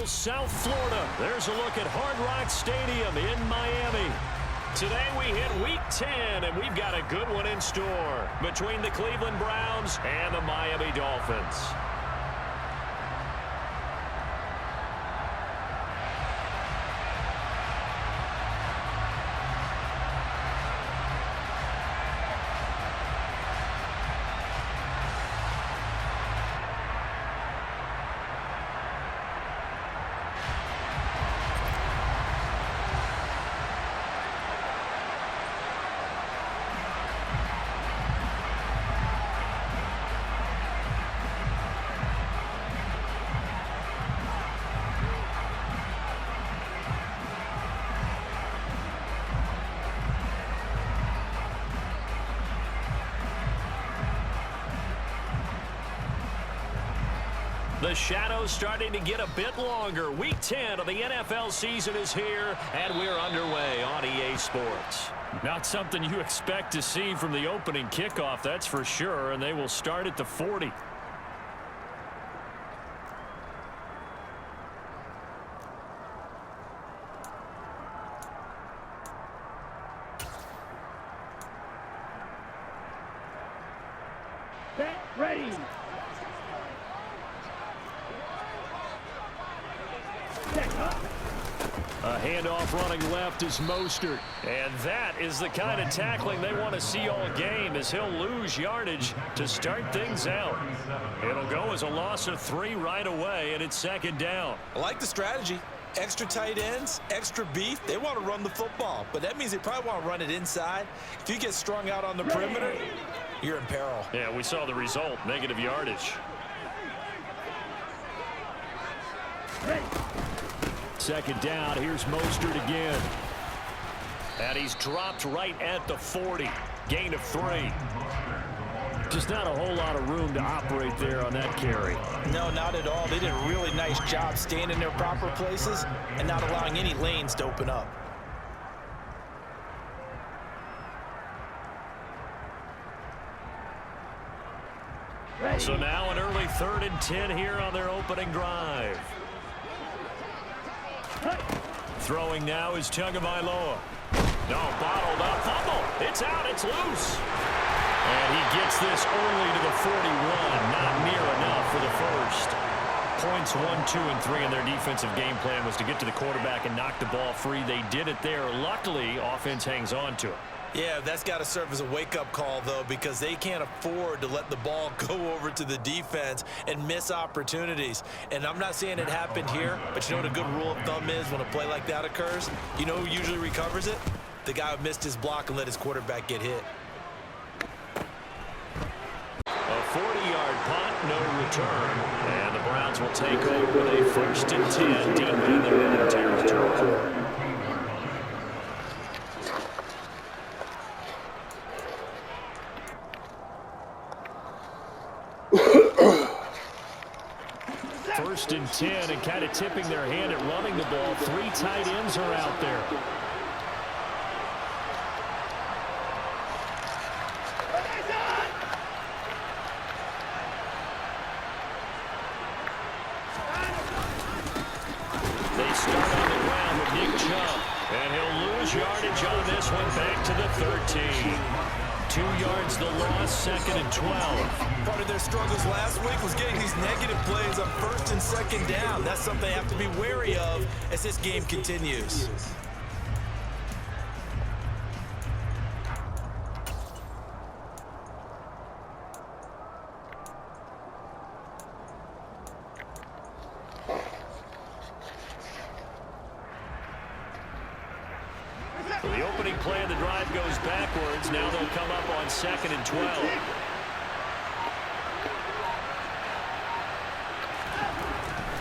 South Florida. There's a look at Hard Rock Stadium in Miami. Today we hit Week 10, and we've got a good one in store between the Cleveland Browns and the Miami Dolphins. The shadow's starting to get a bit longer. Week 10 of the NFL season is here, and we're underway on EA Sports. Not something you expect to see from the opening kickoff, that's for sure, and they will start at the 40. Ready. A handoff running left is Mostert. And that is the kind of tackling they want to see all game, as he'll lose yardage to start things out. It'll go as a loss of 3 right away, and it's second down. I like the strategy. Extra tight ends, extra beef. They want to run the football, but that means they probably want to run it inside. If you get strung out on the perimeter, you're in peril. Yeah, we saw the result, negative yardage. Second down, here's Mostert again. And he's dropped right at the 40. Gain of 3. Just not a whole lot of room to operate there on that carry. No, not at all. They did a really nice job staying in their proper places and not allowing any lanes to open up. So now an early 3rd and 10 here on their opening drive. Throwing now is Tagovailoa. No, bottled up. Fumble. It's out. It's loose. And he gets this early to the 41. Not near enough for the first. Points 1, 2, and 3 in their defensive game plan was to get to the quarterback and knock the ball free. They did it there. Luckily, offense hangs on to it. Yeah, that's got to serve as a wake-up call, though, because they can't afford to let the ball go over to the defense and miss opportunities. And I'm not saying it happened here, but you know what a good rule of thumb is when a play like that occurs? You know who usually recovers it? The guy who missed his block and let his quarterback get hit. A 40-yard punt, no return. And the Browns will take over with a 1st and 10 deep in their own territory. First and 10, and kind of tipping their hand at running the ball. 3 tight ends are out there. They start on the ground with Nick Chubb, and he'll lose yardage on this one back to the 13. 2 yards the loss, 2nd and 12. Part of their struggles last week was getting these negative plays on 1st and 2nd down. That's something they have to be wary of as this game continues. The opening play of the drive goes backwards. Now they'll come up on 2nd and 12.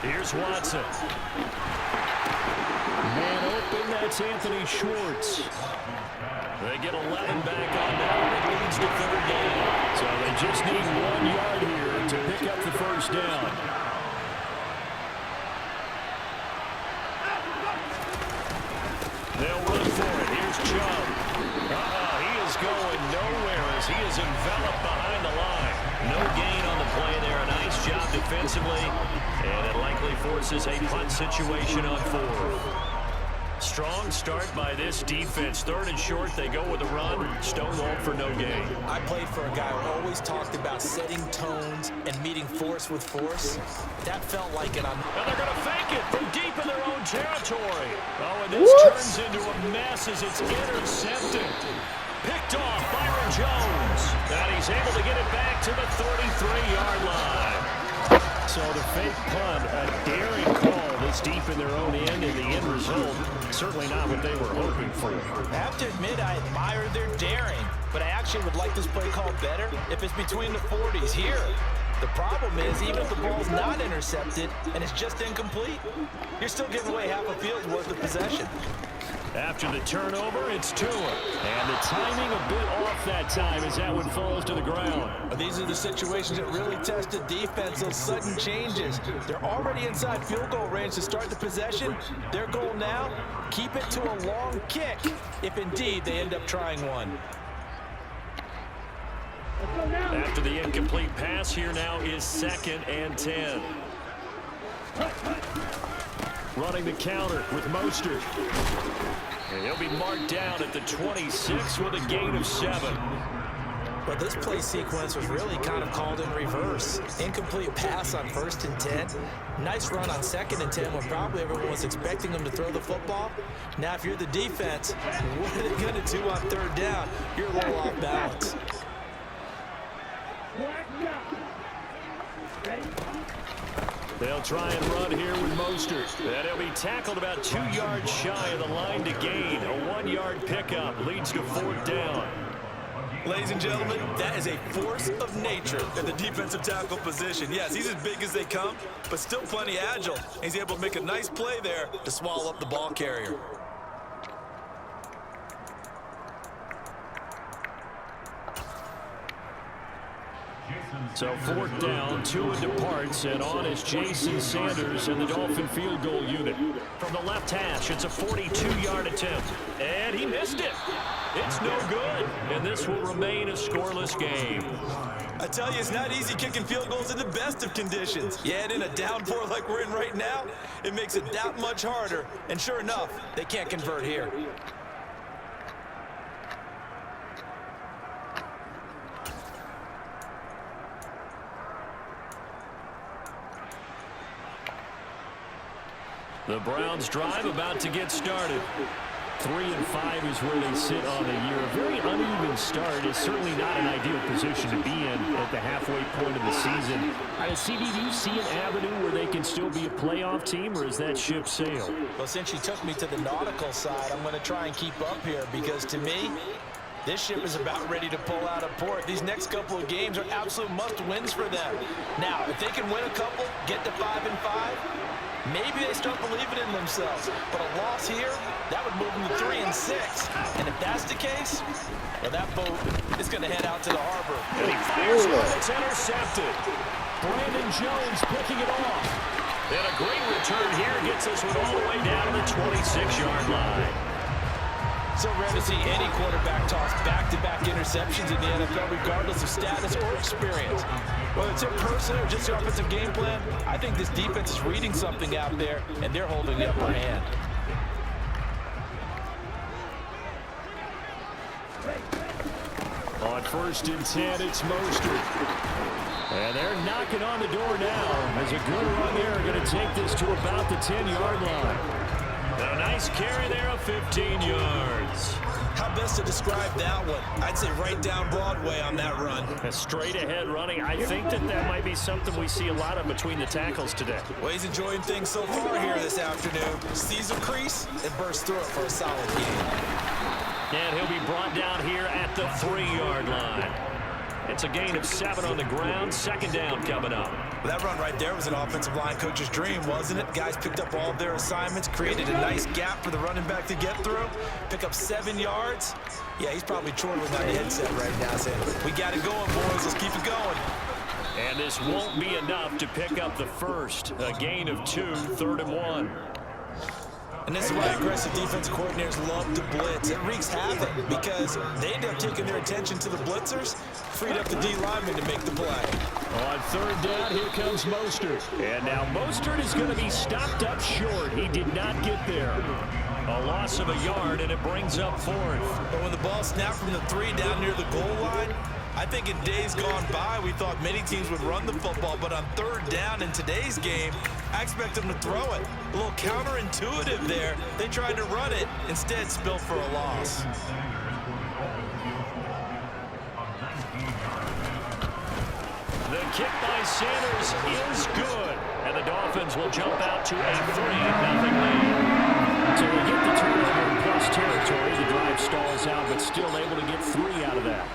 Here's Watson. Man open, that's Anthony Schwartz. They get 11 back on that. It leads to 3rd down. So they just need 1 yard here to pick up the 1st down. They'll run for it. Here's Chubb. He is going nowhere as he is enveloped behind the line. No gain on the play there. A nice job defensively. And it likely forces a punt situation on 4th. Strong start by this defense. 3rd and short, they go with a run. Stonewalled for no gain. I played for a guy who always talked about setting tones and meeting force with force. That felt like it on. And they're going to fake it from deep in their own territory. Oh, and this turns into a mess as it's intercepted. Picked off Byron Jones. And he's able to get it back to the 33-yard line. So the fake punt, a daring call this deep in their own end, and the end result, certainly not what they were hoping for. I have to admit, I admire their daring, but I actually would like this play called better if it's between the 40s here. The problem is, even if the ball's not intercepted and it's just incomplete, you're still giving away half a field's worth of possession. After the turnover, it's Tua. And the timing a bit off that time as that one falls to the ground. These are the situations that really test the defense, those sudden changes. They're already inside field goal range to start the possession. Their goal now, keep it to a long kick, if indeed they end up trying one. After the incomplete pass, here now is 2nd and 10. Running the counter with Mostert. And he'll be marked down at the 26 with a gain of 7. But this play sequence was really kind of called in reverse. Incomplete pass on 1st and 10. Nice run on 2nd and 10 when probably everyone was expecting them to throw the football. Now, if you're the defense, what are they going to do on 3rd down? You're a little off balance. They'll try and run here with Mostert. And he'll be tackled about 2 yards shy of the line to gain. A 1-yard pickup leads to 4th down. Ladies and gentlemen, that is a force of nature in the defensive tackle position. Yes, he's as big as they come, but still plenty agile. He's able to make a nice play there to swallow up the ball carrier. So 4th down, Tua departs, and on is Jason Sanders and the Dolphin field goal unit. From the left hash, it's a 42-yard attempt, and he missed it. It's no good, and this will remain a scoreless game. I tell you, it's not easy kicking field goals in the best of conditions. Yet in a downpour like we're in right now, it makes it that much harder, and sure enough, they can't convert here. The Browns drive about to get started. 3-5 is where they sit on the year. A very uneven start is certainly not an ideal position to be in at the halfway point of the season. CD, do you see an avenue where they can still be a playoff team, or is that ship sailed? Well, since you took me to the nautical side, I'm going to try and keep up here because to me, this ship is about ready to pull out of port. These next couple of games are absolute must-wins for them. Now, if they can win a couple, get to 5-5, maybe they start believing in themselves. But a loss here, that would move them to 3-6. And if that's the case, well, that boat is going to head out to the harbor. And he fires one that's intercepted. Brandon Jones picking it off. And a great return here gets us one all the way down to the 26-yard line. So rare to see any quarterback toss back-to-back interceptions in the NFL, regardless of status or experience. Whether it's in person or just the offensive game plan, I think this defense is reading something out there, and they're holding the upper hand. On 1st and 10, it's Mostert. And they're knocking on the door now as a good run there are going to take this to about the 10-yard line. And a nice carry there of 15 yards. How best to describe that one? I'd say right down Broadway on that run. A straight ahead running. I think that might be something we see a lot of between the tackles today. Well, he's enjoying things so far here this afternoon. Sees a crease and bursts through it for a solid game. And he'll be brought down here at the 3-yard line. It's a gain of 7 on the ground. 2nd down coming up. That run right there was an offensive line coach's dream, wasn't it? Guys picked up all of their assignments, created a nice gap for the running back to get through, pick up 7 yards. Yeah, he's probably chortling on the headset right now saying, we got it going, boys. Let's keep it going. And this won't be enough to pick up the first. A gain of 2, 3rd and 1. And this is why aggressive defensive coordinators love to blitz. It wreaks havoc because they end up taking their attention to the blitzers, freed up the D lineman to make the play. On third down, here comes Mostert. And now Mostert is going to be stopped up short. He did not get there. A loss of a yard, and it brings up fourth. But when the ball snapped from the 3 down near the goal line, I think in days gone by, we thought many teams would run the football, but on third down in today's game, I expect them to throw it. A little counterintuitive there. They tried to run it, instead spilled for a loss. The kick by Sanders is good, and the Dolphins will jump out to a 3-0 lead. So they get the turnover in plus territory. The drive stalls out, but still able to get 3 out of that.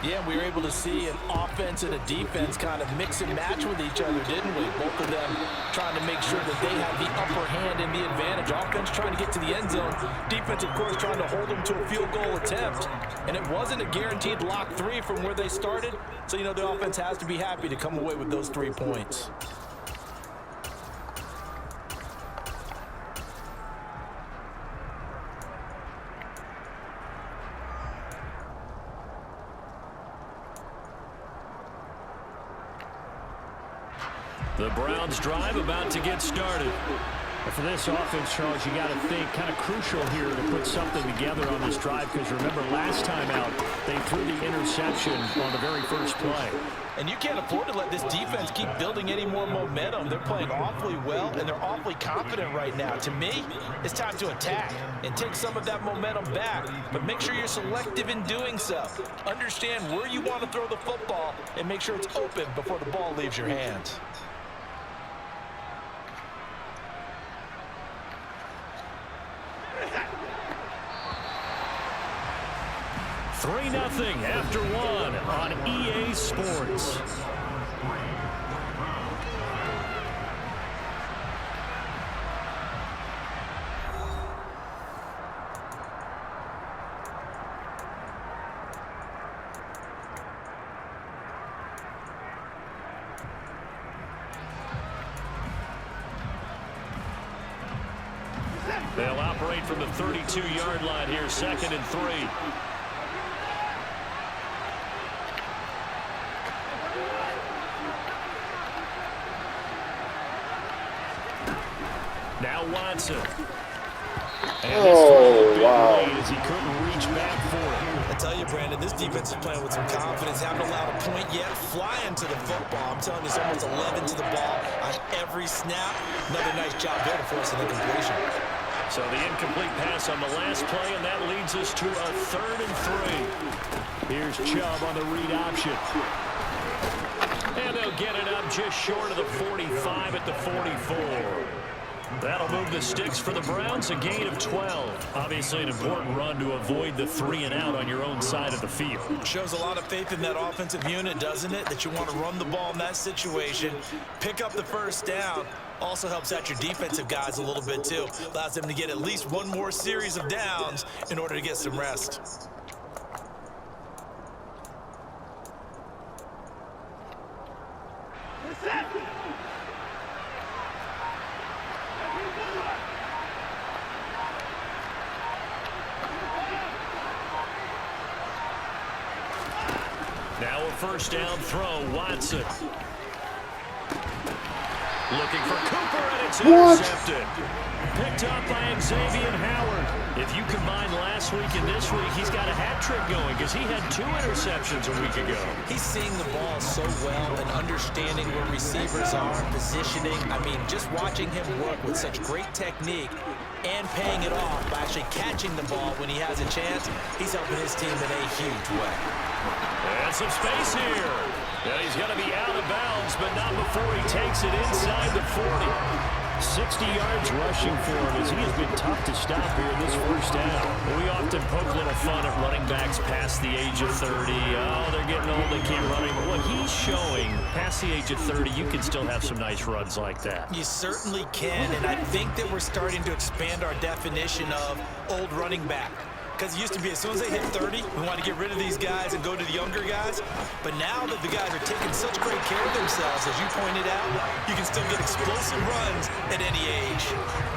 Yeah, we were able to see an offense and a defense kind of mix and match with each other, didn't we? Both of them trying to make sure that they have the upper hand and the advantage. Offense trying to get to the end zone. Defense, of course, trying to hold them to a field goal attempt. And it wasn't a guaranteed lock 3 from where they started. So, you know, the offense has to be happy to come away with those 3 points. The Browns drive about to get started. For this offense, Charles, you got to think kind of crucial here to put something together on this drive, because remember last time out they threw the interception on the very first play. And you can't afford to let this defense keep building any more momentum. They're playing awfully well, and they're awfully confident right now. To me, it's time to attack and take some of that momentum back, but make sure you're selective in doing so. Understand where you want to throw the football and make sure it's open before the ball leaves your hands. 3-0 after 1 on EA Sports. They'll operate from the 32-yard line here, 2nd and 3. Now Watson. And wow. As he couldn't reach back for it. I tell you, Brandon, this defense is playing with some confidence. Haven't allowed a point yet. Flying to the football. I'm telling you, it's almost 11 to the ball on every snap. Another nice job there to force an incompletion. So the incomplete pass on the last play, and that leads us to a 3rd and 3. Here's Chubb on the read option. And they'll get it up just short of the 45 at the 44. That'll move the sticks for the Browns, a gain of 12. Obviously an important run to avoid the 3-and-out on your own side of the field. Shows a lot of faith in that offensive unit, doesn't it? That you want to run the ball in that situation, pick up the first down. Also helps out your defensive guys a little bit too. Allows them to get at least one more series of downs in order to get some rest. Now a first down throw, Watson. Looking for Cooper, and it's intercepted. Picked up by Xavier Howard. If you combine last week and this week, he's got a hat trick going because he had 2 interceptions a week ago. He's seeing the ball so well and understanding where receivers are, positioning. I mean, just watching him work with such great technique and paying it off by actually catching the ball when he has a chance, he's helping his team in a huge way. And some space here. And he's going to be out of bounds, but not before he takes it inside the 40. 60 yards rushing for him as he has been tough to stop here in this first down. We often poke a little fun at running backs past the age of 30. Oh, they're getting old, they can't run anymore. What he's showing, past the age of 30, you can still have some nice runs like that. You certainly can, and I think that we're starting to expand our definition of old running back. because it used to be as soon as they hit 30, we want to get rid of these guys and go to the younger guys. But now that the guys are taking such great care of themselves, as you pointed out, you can still get explosive runs at any age.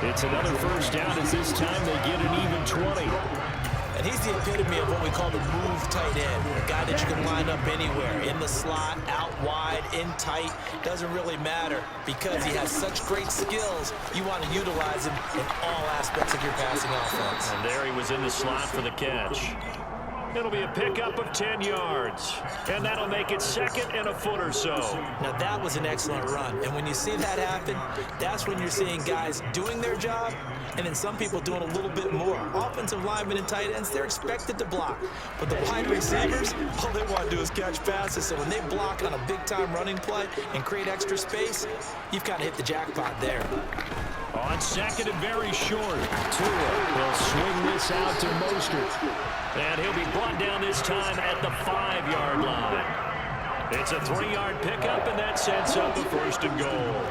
It's another first down as this time they get an even 20. And he's the epitome of what we call the move tight end, a guy that you can line up anywhere, in the slot, out wide, in tight, doesn't really matter because he has such great skills. You want to utilize him in all aspects of your passing offense. And there he was in the slot for the catch. It'll be a pickup of 10 yards, and that'll make it second and a foot or so. Now, that was an excellent run, and when you see that happen, that's when you're seeing guys doing their job, and then some people doing a little bit more. Offensive linemen and tight ends, they're expected to block, but the wide receivers, all they want to do is catch passes, so when they block on a big-time running play and create extra space, you've kind of hit the jackpot there. On second and very short, Tua will swing this out to Mostert. And he'll be brought down this time at the 5-yard line. It's a 3-yard pickup, and that sets up a first and goal.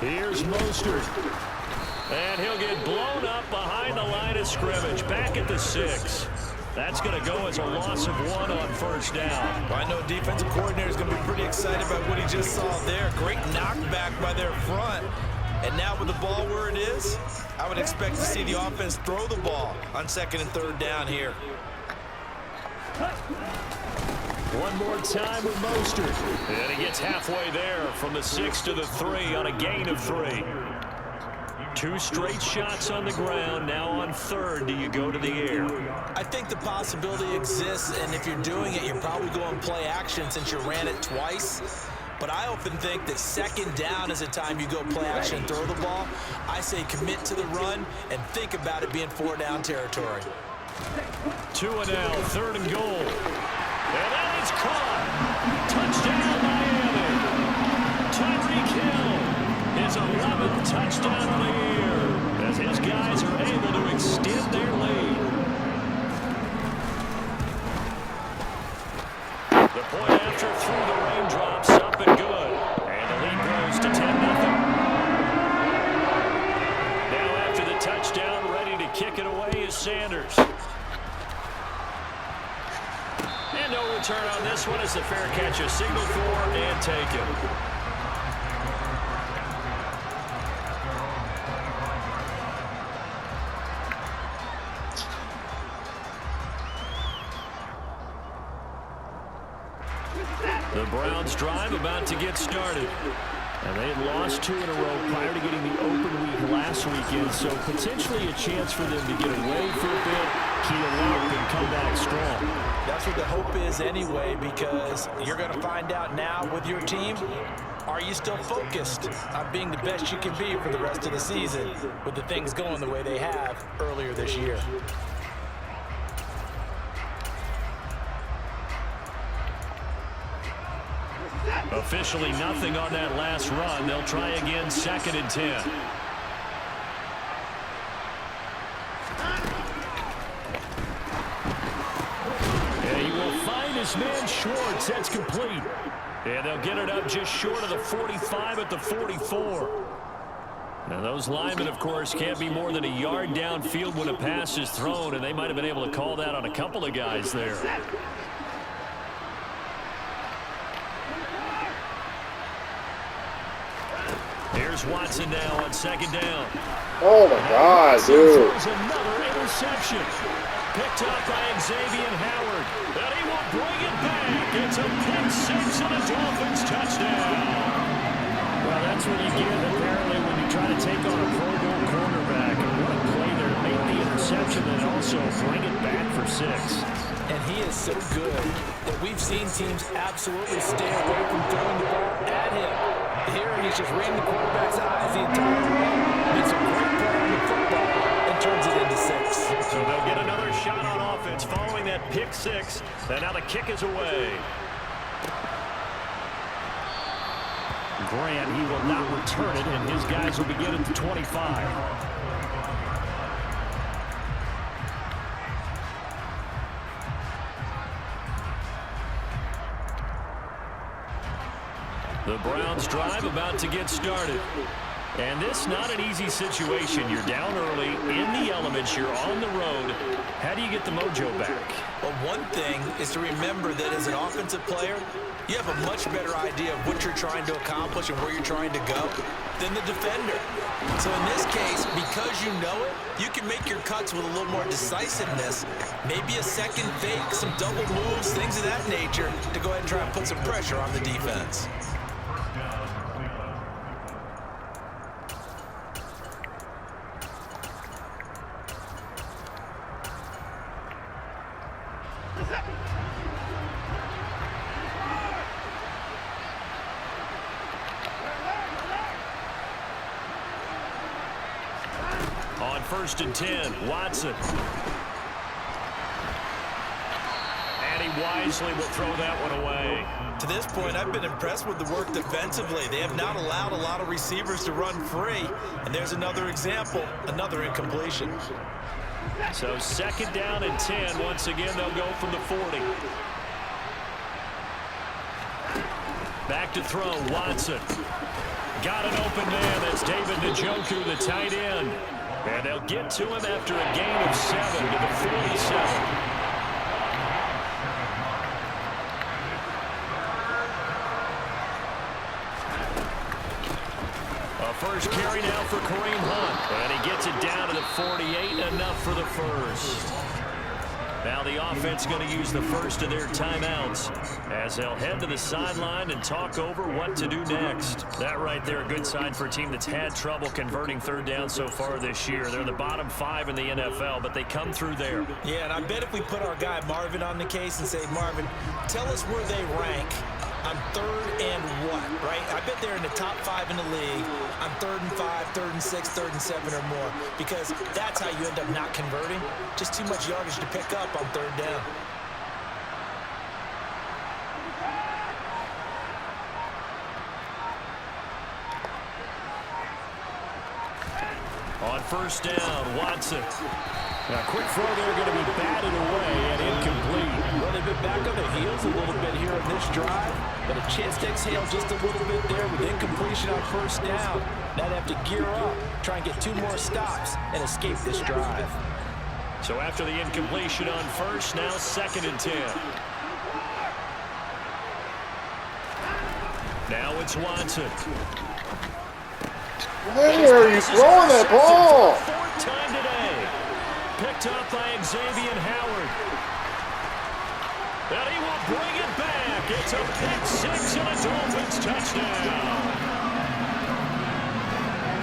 Here's Mostert. And he'll get blown up behind the line of scrimmage, back at the 6. That's going to go as a loss of 1 on first down. Well, I know defensive coordinator is going to be pretty excited about what he just saw there. Great knockback by their front. And now with the ball where it is, I would expect to see the offense throw the ball on second and third down here. One more time with Mostert. And he gets halfway there from the 6 to the 3 on a gain of 3. 2 straight shots on the ground. Now on third, do you go to the air? I think the possibility exists, and if you're doing it, you're probably going play action since you ran it twice. But I often think that second down is a time you go play action and throw the ball. I say commit to the run and think about it being 4-down territory. 2 and now, third and goal. And that is caught. Touchdown, Miami. Tyreek Hill, his 11th touchdown of the year, as his guys are able to extend their lead. The point after through the raindrops, up and good. And the lead grows to 10-0. Now after the touchdown, ready to kick it away is Sanders. And no return on this one as the fair catch is signaled for and taken. The Browns drive about to get started. And they had lost 2 in a row prior to getting the open week last weekend, so potentially a chance for them to get away for a bit, key up, and come back strong. That's what the hope is anyway, because you're going to find out now with your team, are you still focused on being the best you can be for the rest of the season with the things going the way they have earlier this year? Officially nothing on that last run. They'll try again, second and 10. And he will find his man Schwartz. That's complete. And they'll get it up just short of the 45 at the 44. Now those linemen, of course, can't be more than a yard downfield when a pass is thrown, and they might have been able to call that on a couple of guys there. Here's Watson now on second down. Oh my God, dude. There's another interception. Picked up by Xavier Howard. And he will bring it back. It's a pick 6 and a Dolphins touchdown. Well, that's what you get apparently when you try to take on a Pro Bowl cornerback. And what a play there. Make the interception and also bring it back for 6. And he is so good that we've seen teams absolutely stay away from throwing the ball at him. Here he's just reading the quarterback's eyes the entire way. Makes a great play on the football and turns it into 6. So they'll get another shot on offense following that pick 6. And now the kick is away. Grant, he will not return it, and his guys will begin at the 25. The The Browns drive about to get started. And this not an easy situation. You're down early, in the elements, you're on the road. How do you get the mojo back? Well, one thing is to remember that as an offensive player, you have a much better idea of what you're trying to accomplish and where you're trying to go than the defender. So in this case, because you know it, you can make your cuts with a little more decisiveness. Maybe a second fake, some double moves, things of that nature to go ahead and try and put some pressure on the defense. On 1st and 10, Watson. And he wisely will throw that one away. To this point, I've been impressed with the work defensively. They have not allowed a lot of receivers to run free. And there's another example, another incompletion. So 2nd down and 10. Once again, they'll go from the 40. Back to throw, Watson. Got an open man. That's David Njoku, the tight end. And they'll get to him after a gain of 7 to the 47. A first carry now for Kareem Hunt. And he gets it down to the 48, enough for the first. Now the offense going to use the first of their timeouts as they'll head to the sideline and talk over what to do next. That right there, a good sign for a team that's had trouble converting 3rd down so far this year. They're the bottom 5 in the NFL, but they come through there. Yeah, and I bet if we put our guy Marvin on the case and say, Marvin, tell us where they rank on 3rd and what, right? I bet they're in the top 5 in the league on 3rd and 5, 3rd and 6, 3rd and 7 or more, because that's how you end up not converting. Just too much yardage to pick up on 3rd down. On 1st down, Watson. Now, quick throw there, going to be batted away and incomplete. Well, they've been back on their heels a little bit here in this drive, but a chance to exhale just a little bit there with incompletion on 1st down. Now they have to gear up, try and get 2 more stops and escape this drive. So after the incompletion on 1st, now 2nd and 10. Now it's Watson. Where are you throwing that ball? 4th time today. Picked up by Xavier Howard. And he will bring it back. It's a pick 6 and a Dolphins touchdown.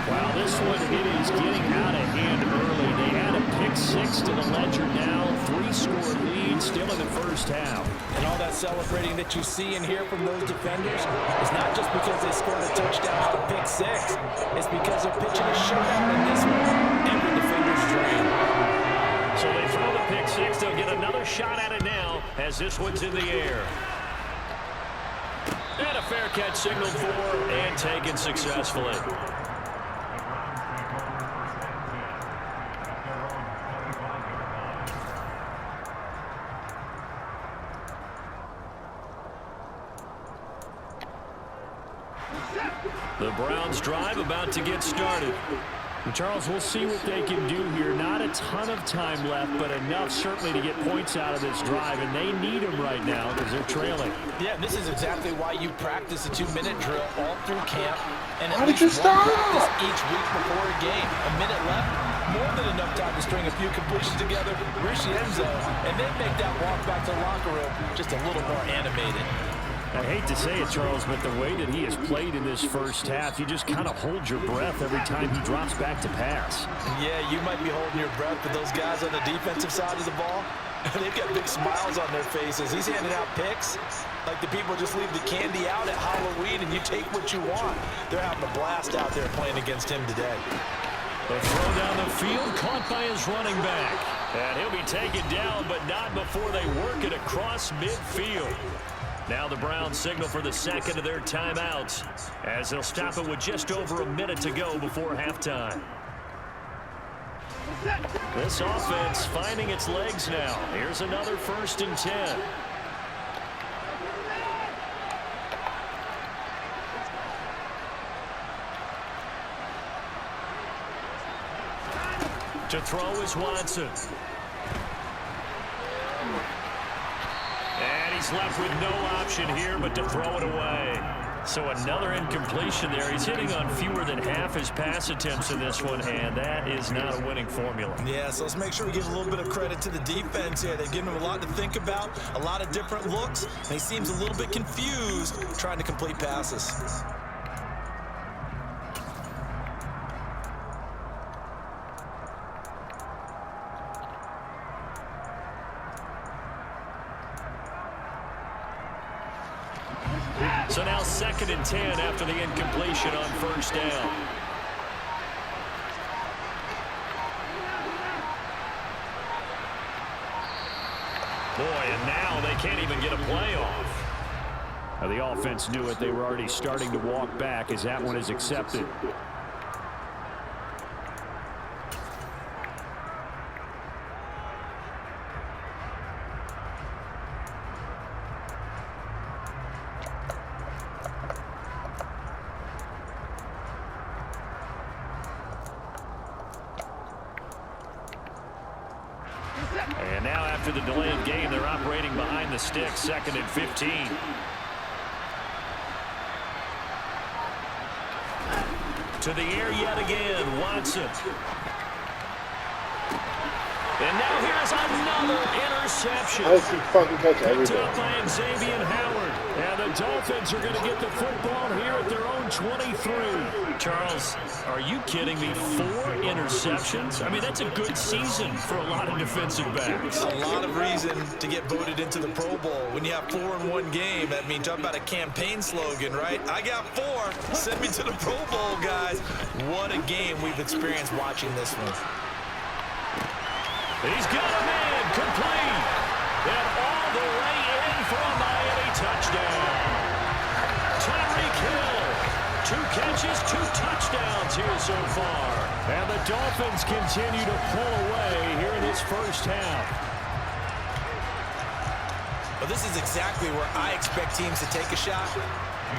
Wow, this one, it is getting out of hand early. They had a pick 6 to the ledger now. 3-score lead still in the 1st half. And all that celebrating that you see and hear from those defenders is not just because they scored a touchdown out of pick 6. It's because they're pitching a shutout in this one. Every defender's dream. So they throw the pick 6. They'll get another shot at it now as this one's in the air. And a fair catch signaled for and taken successfully. The Browns drive about to get started. And Charles, we'll see what they can do here. Not a ton of time left, but enough certainly to get points out of this drive, and they need them right now because they're trailing. Yeah, this is exactly why you practice a 2-minute drill all through camp. And Why did you stop? Practice each week before a game. A minute left, more than enough time to string a few completions together, reach the end zone, and then make that walk back to the locker room just a little more animated. I hate to say it, Charles, but the way that he has played in this 1st half, you just kind of hold your breath every time he drops back to pass. Yeah, you might be holding your breath, but those guys on the defensive side of the ball, they've got big smiles on their faces. He's handing out picks like the people just leave the candy out at Halloween and you take what you want. They're having a blast out there playing against him today. The throw down the field, caught by his running back. And he'll be taken down, but not before they work it across midfield. Now the Browns signal for the 2nd of their timeouts as they'll stop it with just over a minute to go before halftime. This offense finding its legs now. Here's another 1st and 10. To throw is Watson. And he's left with no option here but to throw it away. So another incompletion there. He's hitting on fewer than half his pass attempts in this one, and that is not a winning formula. Yeah, so let's make sure we give a little bit of credit to the defense here. They've given him a lot to think about, a lot of different looks, and he seems a little bit confused trying to complete passes. So now 2nd and 10 after the incompletion on first down. Boy, and now they can't even get a play off. Now the offense knew it. They were already starting to walk back as that one is accepted. And now after the delayed game, they're operating behind the sticks, 2nd and 15. To the air yet again, Watson. And now here's another interception. How does he fucking catch Picked everything? up by Xavier Howard. And the Dolphins are going to get the football here at their own 23. Charles, are you kidding me? 4 interceptions? I mean, that's a good season for a lot of defensive backs. A lot of reason to get voted into the Pro Bowl. When you have 4 in one game, that means talk about a campaign slogan, right? I got 4. Send me to the Pro Bowl, guys. What a game we've experienced watching this one. He's got a man complete. And all the way in for a Miami touchdown. Tyreek Hill. 2 catches, 2 touchdowns here so far. And the Dolphins continue to pull away here in this first half. Well, this is exactly where I expect teams to take a shot.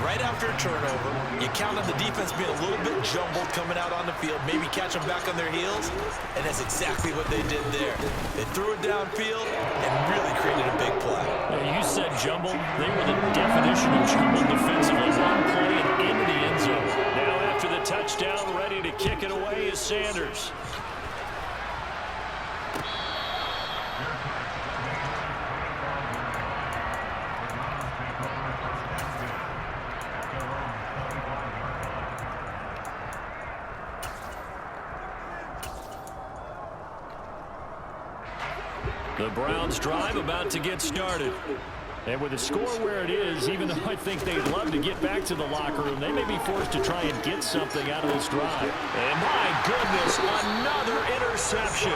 Right after a turnover, you count on the defense being a little bit jumbled coming out on the field, maybe catch them back on their heels, and that's exactly what they did there. They threw it downfield and really created a big play. Well, you said jumbled. They were the definition of jumbled defensively. One play and into the end zone. Now after the touchdown, ready to kick it away is Sanders. The Browns drive about to get started. And with the score where it is, even though I think they'd love to get back to the locker room, they may be forced to try and get something out of this drive. And my goodness, another interception.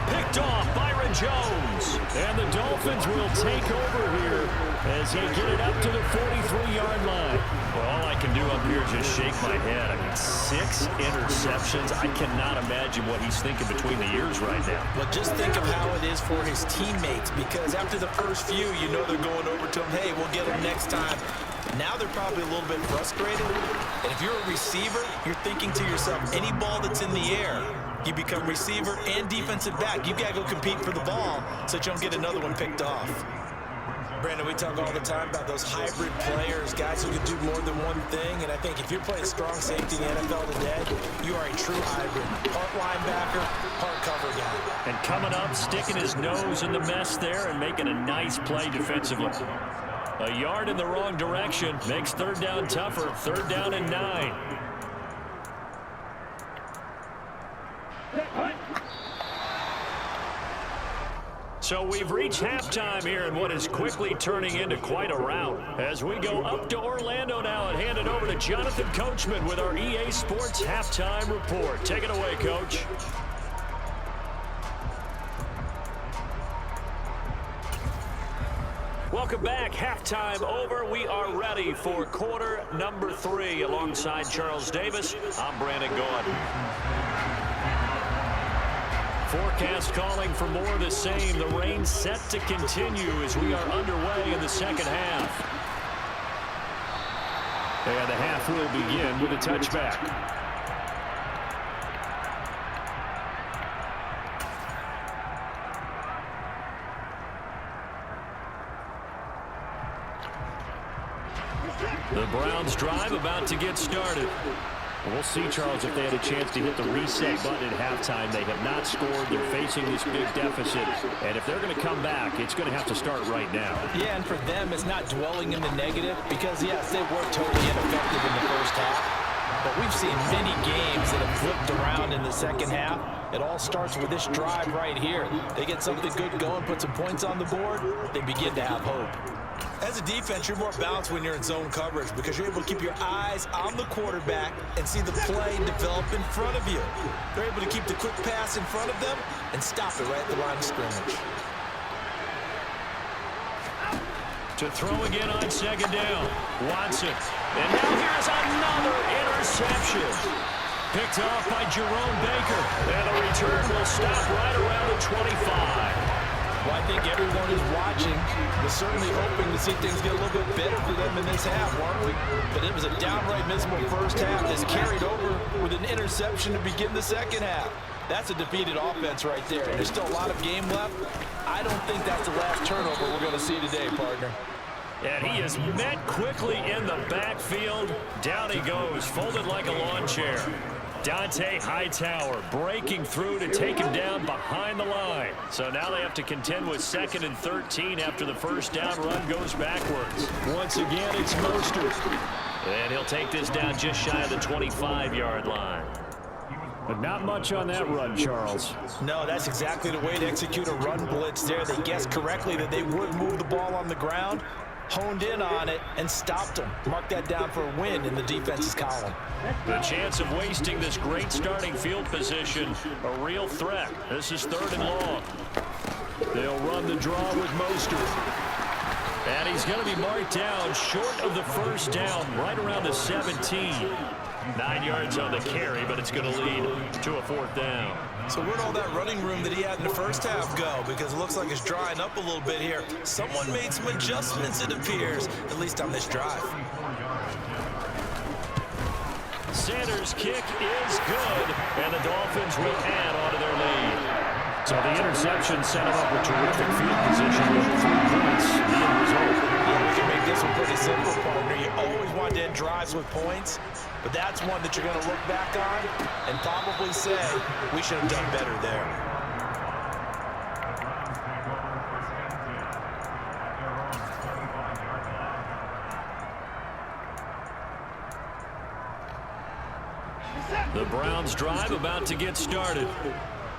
Picked off Byron Jones. And the Dolphins will take over here as he get it up to the 43-yard line. Well, all I can do up here is just shake my head. I mean, 6 interceptions. I cannot imagine what he's thinking between the ears right now. Well, just think of how it is for his teammates, because after the first few, you know they're going over to him, hey, we'll get him next time. Now they're probably a little bit frustrated. And if you're a receiver, you're thinking to yourself, any ball that's in the air, you become receiver and defensive back. You got to go compete for the ball so that you don't get another one picked off. Brandon, we talk all the time about those hybrid players, guys who can do more than one thing. And I think if you're playing strong safety in the NFL today, you are a true hybrid. Part linebacker, part cover guy. And coming up, sticking his nose in the mess there and making a nice play defensively. A yard in the wrong direction makes 3rd down tougher. 3rd down and 9. So we've reached halftime here in what is quickly turning into quite a rout. As we go up to Orlando now and hand it over to Jonathan Coachman with our EA Sports Halftime Report. Take it away, Coach. Welcome back. Halftime over. We are ready for quarter number 3. Alongside Charles Davis, I'm Brandon Gaudin. Forecast calling for more of the same. The rain set to continue as we are underway in the second half. And the half will begin with a touchback. Browns drive about to get started. We'll see, Charles, if they had a chance to hit the reset button at halftime. They have not scored. They're facing this big deficit. And if they're going to come back, it's going to have to start right now. Yeah, and for them, it's not dwelling in the negative because, yes, they were totally ineffective in the first half. But we've seen many games that have flipped around in the second half. It all starts with this drive right here. They get something good going, put some points on the board, they begin to have hope. As a defense, you're more balanced when you're in zone coverage because you're able to keep your eyes on the quarterback and see the play develop in front of you. They're able to keep the quick pass in front of them and stop it right at the line of scrimmage. To throw again on second down. Watson. And now here's another interception. Picked off by Jerome Baker. And the return will stop right around the 25. Well, I think everyone is watching. We're certainly hoping to see things get a little bit better for them in this half, weren't we? But it was a downright miserable first half that's carried over with an interception to begin the second half. That's a defeated offense right there. And there's still a lot of game left. I don't think that's the last turnover we're going to see today, partner. And he is met quickly in the backfield. Down he goes, folded like a lawn chair. Dante Hightower breaking through to take him down behind the line. So now they have to contend with 2nd and 13 after the first down run goes backwards. Once again, it's Mostert. And he'll take this down just shy of the 25-yard line. But not much on that run, Charles. No, that's exactly the way to execute a run blitz there. They guessed correctly that they would move the ball on the ground, honed in on it, and stopped them. Mark that down for a win in the defense's column. The chance of wasting this great starting field position, a real threat. This is 3rd and long. They'll run the draw with Mostert. And he's going to be marked down short of the first down, right around the 17. 9 yards on the carry, but it's going to lead to a 4th down. So where'd all that running room that he had in the first half go? Because it looks like it's drying up a little bit here. Someone made some adjustments, it appears, at least on this drive. Sanders' kick is good, and the Dolphins will add on to their lead. So the interception set him up with terrific field position with 3 points. The end result. Yeah, we can make this one pretty simple, partner. You always want to end drives with points, but that's one that you're going to look back on and probably say, we should have done better there. The Browns drive about to get started.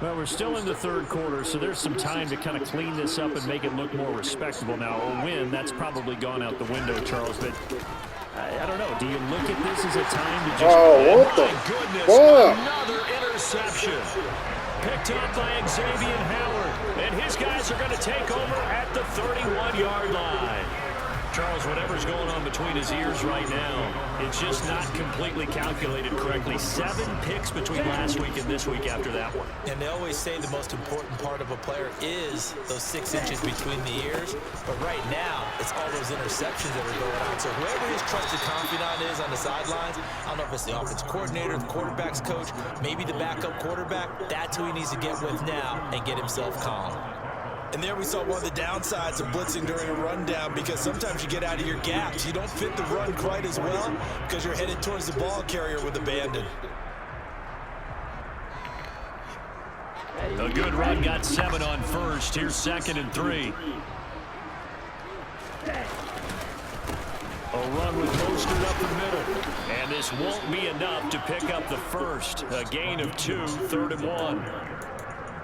Well, we're still in the 3rd quarter, so there's some time to kind of clean this up and make it look more respectable. Now, a win, that's probably gone out the window, Charles, but I don't know. Do you look at this as a time to just... Oh, what the goodness, fuck? another interception. Picked up by Xavier Howard, and his guys are going to take over at the 31-yard line. Charles, whatever's going on between his ears right now, it's just not completely calculated correctly. 7 picks between last week and this week after that one. And they always say the most important part of a player is those 6 inches between the ears. But right now, it's all those interceptions that are going on. So whoever his trusted confidant is on the sidelines, I don't know if it's the offensive coordinator, the quarterback's coach, maybe the backup quarterback, that's who he needs to get with now and get himself calm. And there we saw one of the downsides of blitzing during a rundown because sometimes you get out of your gaps. You don't fit the run quite as well because you're headed towards the ball carrier with abandon. A good run, got 7 on first. Here's 2nd and 3. A run with Mostert up the middle. And this won't be enough to pick up the first. A gain of 2, 3rd and 1.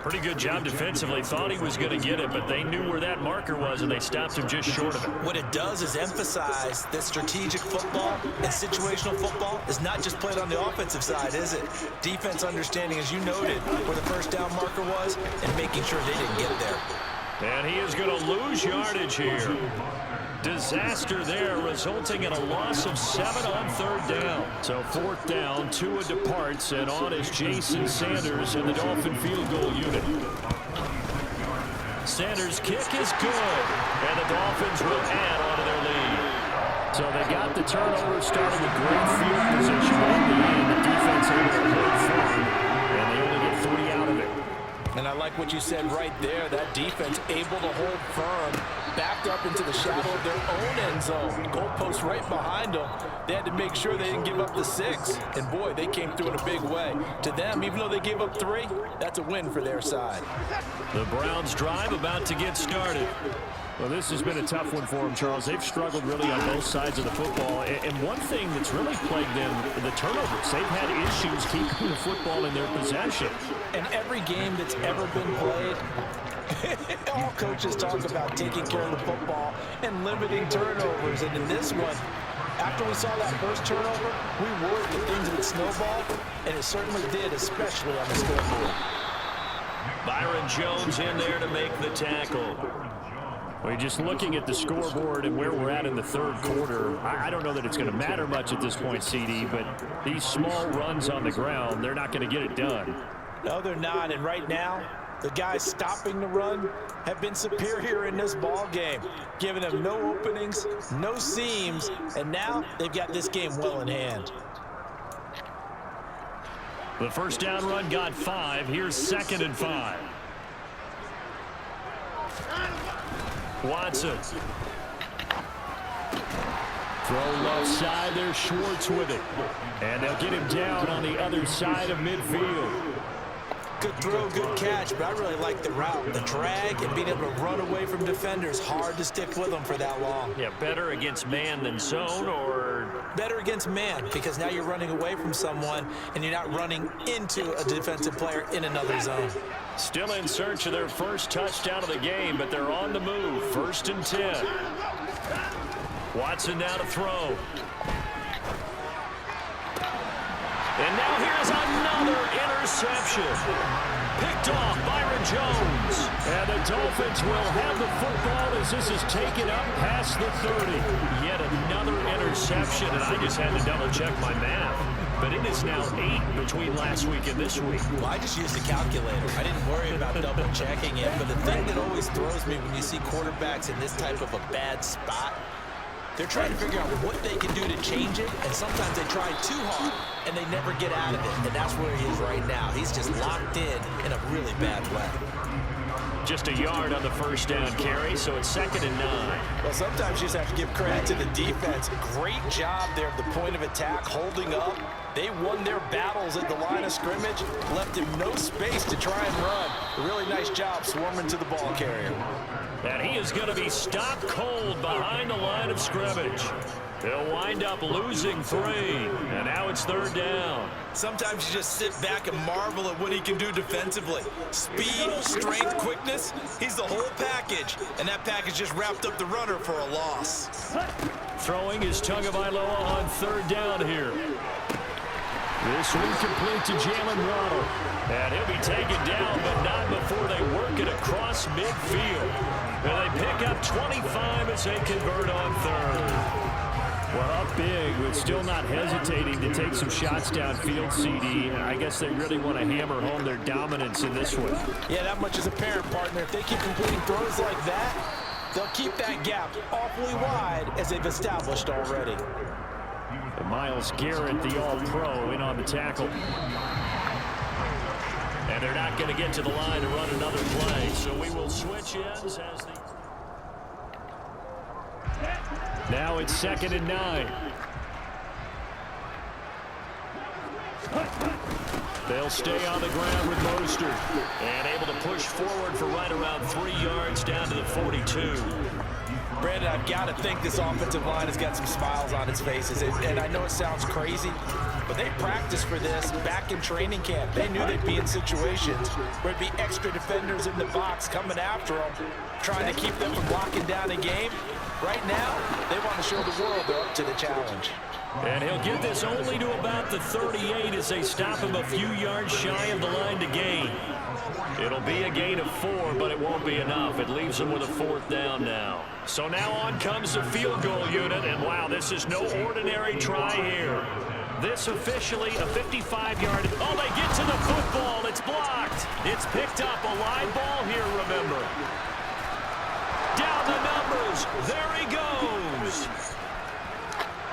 Pretty good job defensively. Thought he was going to get it, but they knew where that marker was, and they stopped him just short of it. What it does is emphasize that strategic football and situational football is not just played on the offensive side, is it? Defense understanding, as you noted, where the first down marker was and making sure they didn't get there. And he is going to lose yardage here. Disaster there, resulting in a loss of 7 on 3rd down. So 4th down, Tua departs, and on is Jason Sanders in the Dolphin field goal unit. Sanders' kick is good, and the Dolphins will add on to their lead. So they got the turnover, started with great field position, but in the end, the defense able to hold firm, and they only get 3 out of it. And I like what what you said right there. That defense able to hold firm, backed up into the shadow of their own end zone. Goalpost right behind them. They had to make sure they didn't give up the 6. And, boy, they came through in a big way. To them, even though they gave up 3, that's a win for their side. The Browns drive about to get started. Well, this has been a tough one for them, Charles. They've struggled really on both sides of the football. And one thing that's really plagued them, the turnovers. They've had issues keeping the football in their possession. And every game that's ever been played, all coaches talk about taking care of the football and limiting turnovers. And in this one, after we saw that first turnover, we worried that things would snowball, and it certainly did, especially on the scoreboard. Byron Jones in there to make the tackle. Well, you're just looking at the scoreboard and where we're at in the third quarter. I don't know that it's going to matter much at this point, CD, but these small runs on the ground, they're not going to get it done. No, they're not. And right now, the guys stopping the run have been superior in this ball game, giving them no openings, no seams, and now they've got this game well in hand. The first down run got 5. Here's 2nd and 5. Watson. Throw left side. There's Schwartz with it. And they'll get him down on the other side of midfield. Good throw, good catch, but I really like the route. The drag and being able to run away from defenders. Hard to stick with them for that long. Yeah, better against man than zone, or better against man, because now you're running away from someone and you're not running into a defensive player in another zone. Still in search of their first touchdown of the game, but they're on the move. 1st and 10. Watson now to throw. And now here's another interception. Picked off Byron Jones. And the Dolphins will have the football as this is taken up past the 30. Yet another interception, and I just had to double-check my math. But it is now 8 between last week and this week. Well, I just used a calculator. I didn't worry about double-checking it. But the thing that always throws me when you see quarterbacks in this type of a bad spot, they're trying to figure out what they can do to change it, and sometimes they try too hard, and they never get out of it, and that's where he is right now. He's just locked in a really bad way. Just a yard on the first down carry, so it's 2nd and 9. Well, sometimes you just have to give credit to the defense. Great job there at the point of attack, holding up. They won their battles at the line of scrimmage, left him no space to try and run. A really nice job swarming to the ball carrier. And he is going to be stopped cold behind the line of scrimmage. They'll wind up losing 3, and now it's 3rd down. Sometimes you just sit back and marvel at what he can do defensively. Speed, strength, quickness, he's the whole package. And that package just wrapped up the runner for a loss. Throwing is Tagovailoa on 3rd down here. This one complete to Jalen Waddle. And he'll be taken down, but not before they work it across midfield. And they pick up 25 as they convert on 3rd. Well, up big, but still not hesitating to take some shots downfield, CD. I guess they really want to hammer home their dominance in this one. Yeah, that much is apparent, partner. If they keep completing throws like that, they'll keep that gap awfully wide as they've established already. Myles Garrett, the All-Pro, in on the tackle. And they're not going to get to the line to run another play, so we will switch ends as the... Now it's 2nd and 9. They'll stay on the ground with Mostert. And able to push forward for right around 3 yards down to the 42. Brandon, I've got to think this offensive line has got some smiles on its faces. And I know it sounds crazy, but they practiced for this back in training camp. They knew they'd be in situations where it'd be extra defenders in the box coming after them, trying to keep them from locking down a game. Right now, they want to show the world they're up to the challenge. And he'll get this only to about the 38 as they stop him a few yards shy of the line to gain. It'll be a gain of 4, but it won't be enough. It leaves them with a 4th down now. So now on comes the field goal unit, and wow, this is no ordinary try here. This officially a 55-yard. Oh, they get to the football. It's blocked. It's picked up. A live ball here, remember. Down the numbers. There he goes.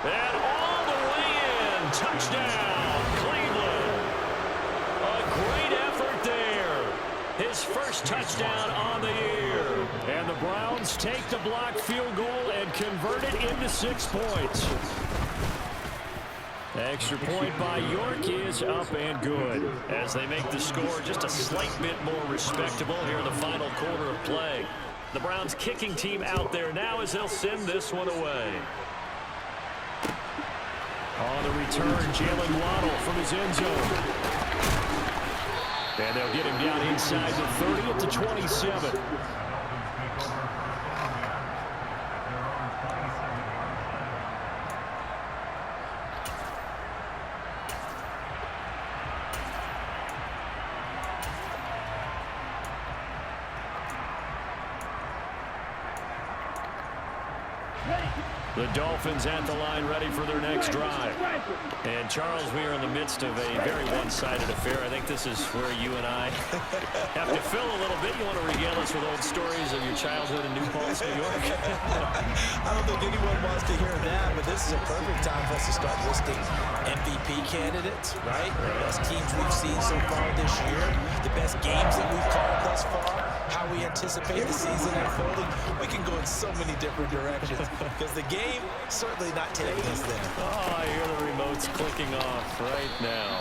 And all the way in. Touchdown, Cleveland. A great effort there. His first touchdown on the year. And the Browns take the blocked field goal and convert it into 6 points. Extra point by York is up and good, as they make the score just a slight bit more respectable here in the final quarter of play. The Browns kicking team out there now as they'll send this one away. On the return, Jalen Waddle from his end zone. And they'll get him down inside the 30 at the 27. The Dolphins at the line ready for their next drive. And, Charles, we are in the midst of a very one-sided affair. I think this is where you and I have to fill a little bit. You want to regale us with old stories of your childhood in New Paltz, New York? I don't think anyone wants to hear that, but this is a perfect time for us to start listing MVP candidates, right? The best teams we've seen so far this year, the best games that we've called thus far, how we anticipate the season unfolding. We can go in so many different directions because the game certainly not taking us there. Oh, I hear the remote's clicking off right now.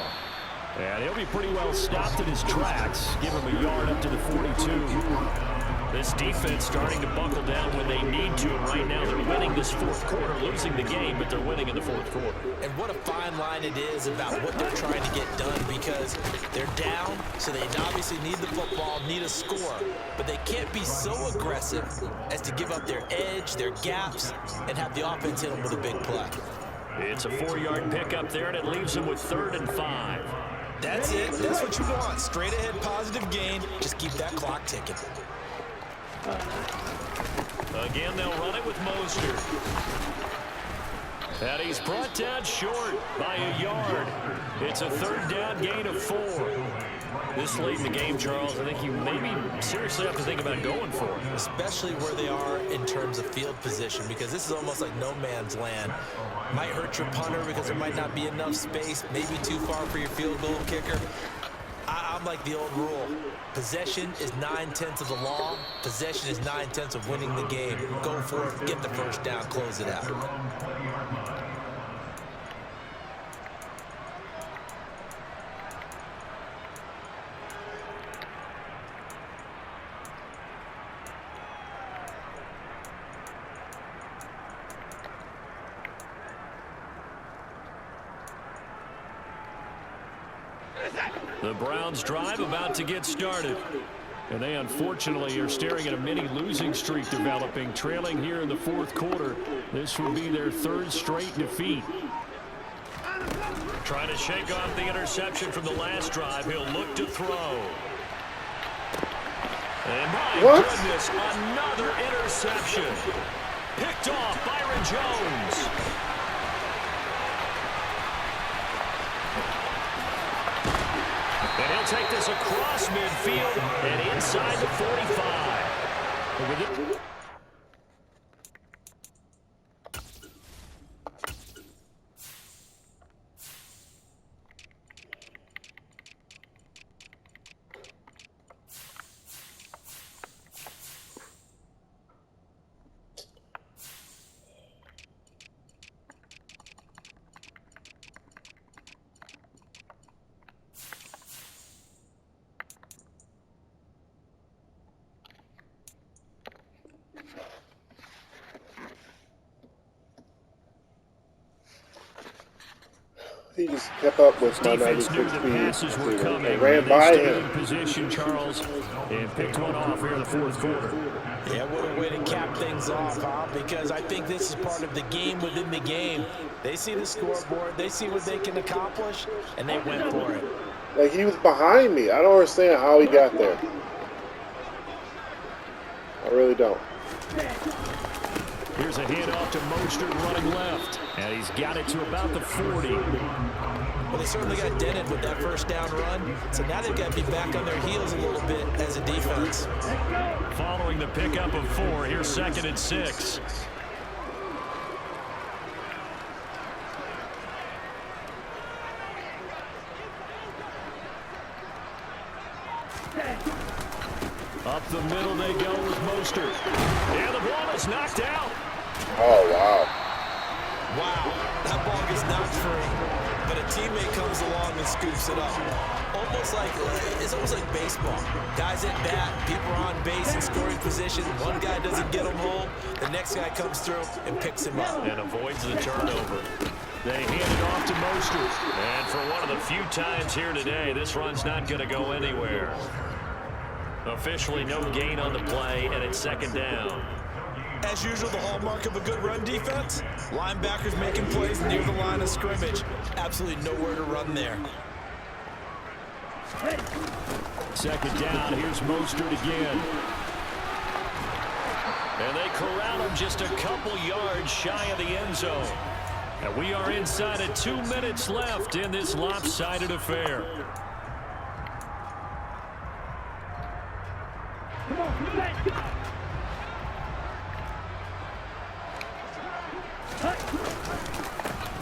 And he'll be pretty well stopped in his tracks. Give him a yard up to the 42. This defense starting to buckle down when they need to. And right now they're winning this fourth quarter, losing the game, but they're winning in the fourth quarter. And what a fine line it is about what they're trying to get done because they're down, so they obviously need the football, need a score. But they can't be so aggressive as to give up their edge, their gaps, and have the offense hit them with a big play. It's a 4-yard pickup there, and it leaves them with 3rd and 5. That's it. That's what you want. Straight ahead positive gain. Just keep that clock ticking. Again, they'll run it with Mostert. And he's brought down short by a yard. It's a 3rd down gain of 4. This late in the game, Charles, I think you maybe seriously have to think about going for it. Especially where they are in terms of field position, because this is almost like no man's land. Might hurt your punter because there might not be enough space, maybe too far for your field goal kicker. I'm like the old rule. Possession is 9/10 of the law. Possession is 9/10 of winning the game. Go for it, get the first down, close it out. The Browns drive about to get started. And they unfortunately are staring at a mini losing streak developing, trailing here in the 4th quarter. This will be their 3rd straight defeat. Trying to shake off the interception from the last drive. He'll look to throw. And my goodness, another interception. Picked off Byron Jones. And he'll take this across midfield and inside the 45. He just kept up with my Defense 96 knew the passes were speed coming. and ran They by stayed him. in position, Charles, and picked one off here in the 4th quarter. Yeah, what a way to cap things off, huh? Because I think this is part of the game within the game. They see the scoreboard, they see what they can accomplish, and they went for it. Like, he was behind me. I don't understand how he got there. I really don't. Here's a handoff to Mostert running left. And he's got it to about the 40. Well, they certainly got dented with that first down run. So now they've got to be back on their heels a little bit as a defense. Following the pickup of 4, here's 2nd and 6. Up the middle they go with Mostert. And the ball is knocked out. Oh, wow. Wow, that ball gets knocked free, but a teammate comes along and scoops it up. It's almost like baseball. Guys at bat, people are on base in scoring position. One guy doesn't get him home, the next guy comes through and picks him up. And avoids the turnover. They hand it off to Mostert. And for one of the few times here today, this run's not going to go anywhere. Officially no gain on the play, and it's second down. As usual, the hallmark of a good run defense, linebackers making plays near the line of scrimmage. Absolutely nowhere to run there. Second down, here's Mostert again. And they corral him just a couple yards shy of the end zone. And we are inside of 2 minutes left in this lopsided affair.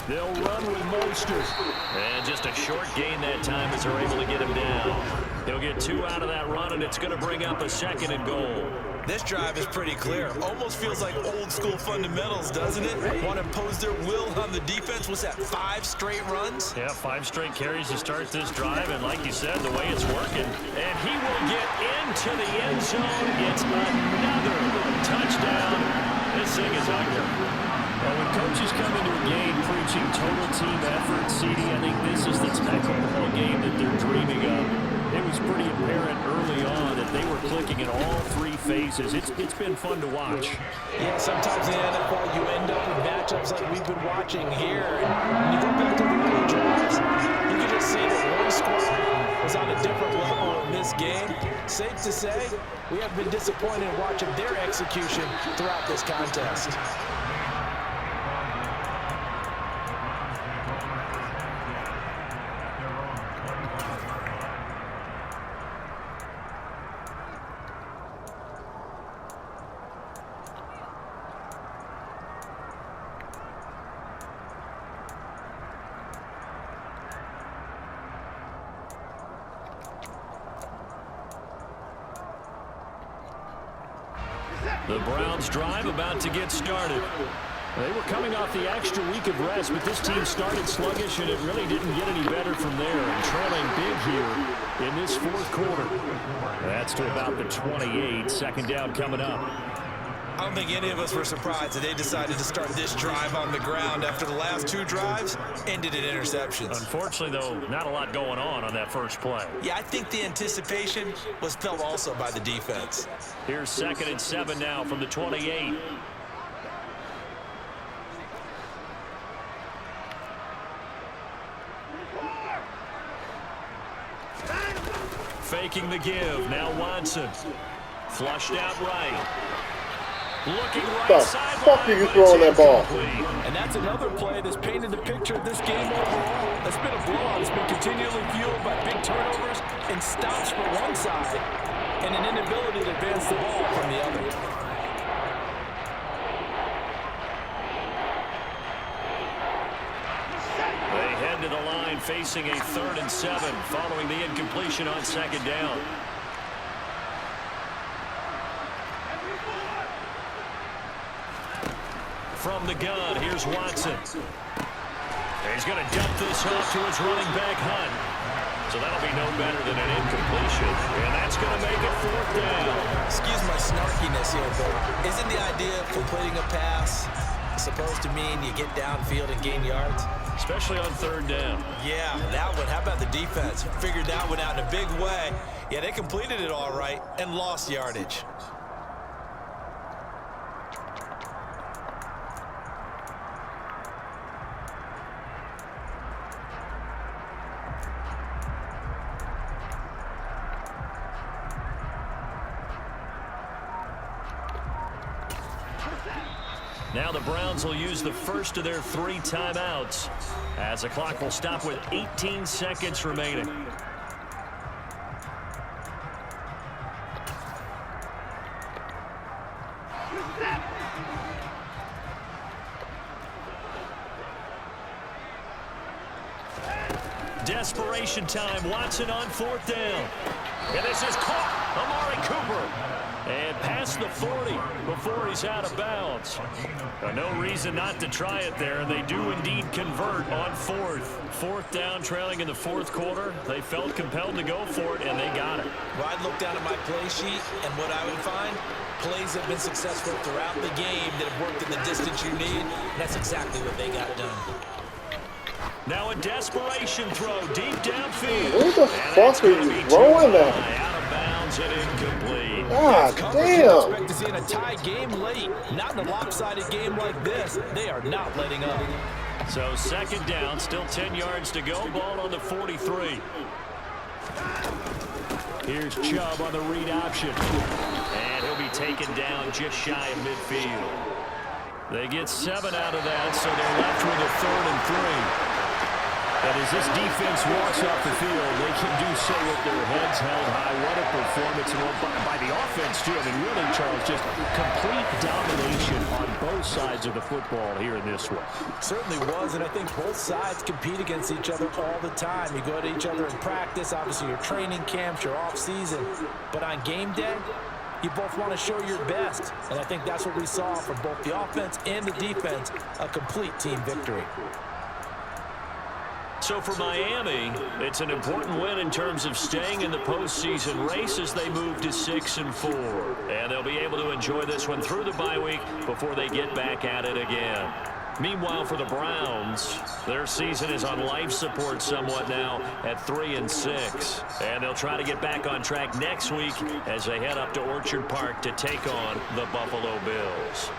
They'll run with Mostert. And just a short gain that time as they're able to get him down. They'll get 2 out of that run, and it's going to bring up a 2nd and goal. This drive is pretty clear. Almost feels like old school fundamentals, doesn't it? Want to impose their will on the defense. What's that, 5 straight runs? Yeah, 5 straight carries to start this drive, and like you said, the way it's working. And he will get into the end zone. It's another touchdown. This thing is ugly. Well, when coaches come into a game preaching total team effort, CD, I think this is the type of ball game that they're dreaming of. It was pretty apparent early on that they were clicking in all 3 phases. It's been fun to watch. Yeah, sometimes in the NFL you end up with matchups like we've been watching here. And when you go back to the early drives, you can just see that one squad was on a different level in this game. Safe to say, we have been disappointed watching their execution throughout this contest. The Browns drive about to get started. They were coming off the extra week of rest, but this team started sluggish, and it really didn't get any better from there. And trailing big here in this 4th quarter. That's to about the 28. 2nd down coming up. I don't think any of us were surprised that they decided to start this drive on the ground after the last 2 drives ended in interceptions. Unfortunately, though, not a lot going on that first play. Yeah, I think the anticipation was felt also by the defense. Here's 2nd and 7 now from the 28. Faking the give. Now Watson. Flushed out right. Looking right The sideline. fuck are you throwing that ball? And that's another play that's painted the picture of this game overall. That's been a blowout. It's been continually fueled by big turnovers and stops from one side and an inability to advance the ball from the other. They head to the line facing a 3rd and 7 following the incompletion on 2nd down. From the gun, here's Watson. And he's going to dump this off to his running back, Hunt. So that'll be no better than an incompletion. And that's going to make it 4th down. Excuse my snarkiness here, but isn't the idea of completing a pass supposed to mean you get downfield and gain yards? Especially on 3rd down. Yeah, that one. How about the defense? Figured that one out in a big way. Yeah, they completed it all right and lost yardage. Now the Browns will use the first of their 3 timeouts as the clock will stop with 18 seconds remaining. desperation time. Watson on 4th down. And this is caught. Amari Cooper. And past the 40 before he's out of bounds. No reason not to try it there. And they do indeed convert on 4th. 4th down, trailing in the 4th quarter. They felt compelled to go for it, and they got it. Well, I'd look down at my play sheet, and what I would find, plays have been successful throughout the game that have worked in the distance you need. And that's exactly what they got done. Now a desperation throw deep downfield. Where the fuck are you throwing that? Out of bounds and incomplete. God Damn. damn. Expect to see in a tie game late. Not in a lopsided game like this. They are not letting up. So 2nd down, still 10 yards to go. Ball on the 43. Here's Chubb on the read option. And he'll be taken down just shy of midfield. They get 7 out of that, so they're left with a 3rd and 3. And as this defense walks off the field, they can do so with their heads held high. What a performance by the offense, too. I mean, really, Charles, just complete domination on both sides of the football here in this one. Certainly was, and I think both sides compete against each other all the time. You go to each other in practice, obviously your training camps, your off-season. But on game day, you both want to show your best. And I think that's what we saw from both the offense and the defense, a complete team victory. So for Miami, it's an important win in terms of staying in the postseason race as they move to 6-4. And they'll be able to enjoy this one through the bye week before they get back at it again. Meanwhile, for the Browns, their season is on life support somewhat now at 3-6. And they'll try to get back on track next week as they head up to Orchard Park to take on the Buffalo Bills.